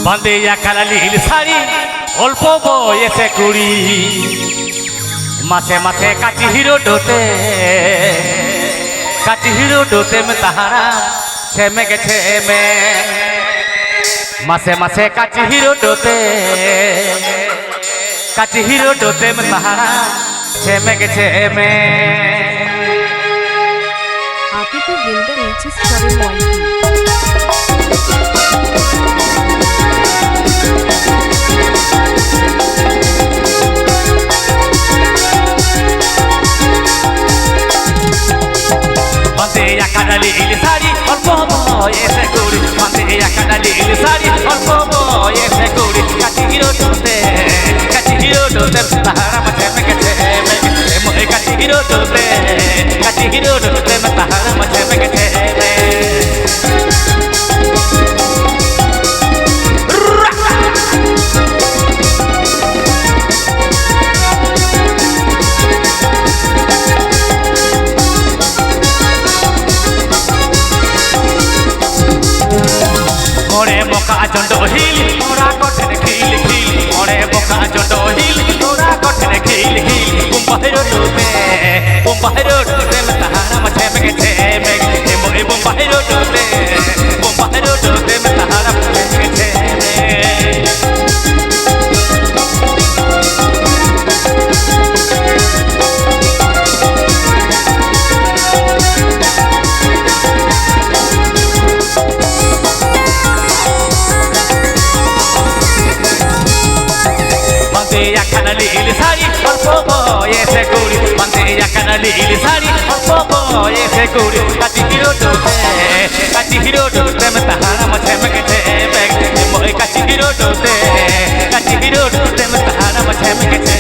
বাঁধিয়া কালা নীল শাড়ি অল্প বয়সে কুড়ি মাসে মাসে কাচি হিরো ডোতে মে তাহারা ছেমে গেছে মে মাসে মাসে কাচি হিরো ডোতে মে তাহারা ছেমে গেছে মে आगे को गिल्डर एचएस फॉरेन वाइटी বাঁধিয়া কালা নীল শাড়ি অল্প বয়সে কুড়ি বাঁধিয়া কালা নীল শাড়ি অল্প বয়সে কুড়ি কাচি হিরো ডোতে তাহারা ছেমে গেছে মে কাচি হিরো ডোতে মে তাহারা ছেমে গেছে মে मोरे मोका चंडो हिल मोरा कठन खिल खिल मोरे मोका चंडो हिल मोरा कठन खिल खिल बुम्बाहिरो डोते में तहारा मचे में गेछे में मोरे बुम्बाहिरो डोते में तहारा मचे में गेछे বাঁধিয়া কালা নীল শাড়ি অল্প বয়সে কুড়ি বাঁধিয়া কালা নীল শাড়ি অল্প বয়সে কুড়ি কাচি হিরো ডোতে মে তাহারা মছে মে গেছে মে কাচি হিরো ডোতে মে তাহারা মছে মে গেছে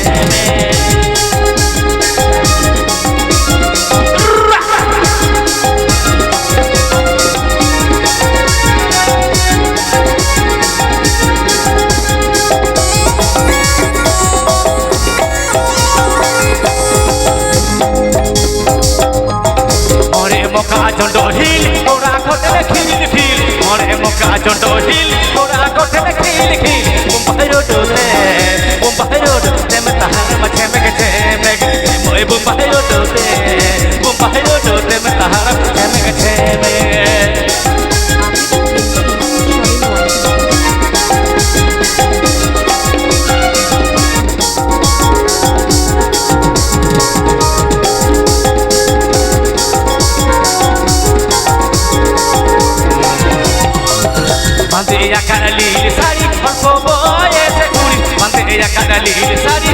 मोका चंडो हिल मोरा कठन खिल खिल मोरे मोका चंडो हिल मोरा कठन खिल खिल बुम्बाहिरो डोते में तहारा मचे में गेछे में मोए बुम्बाहिरो डोते में तहारा मचे में गेछे में বাঁধিয়া কালা নীল শাড়ি অল্প বয়সে কুড়ি বাঁধিয়া কালা নীল শাড়ি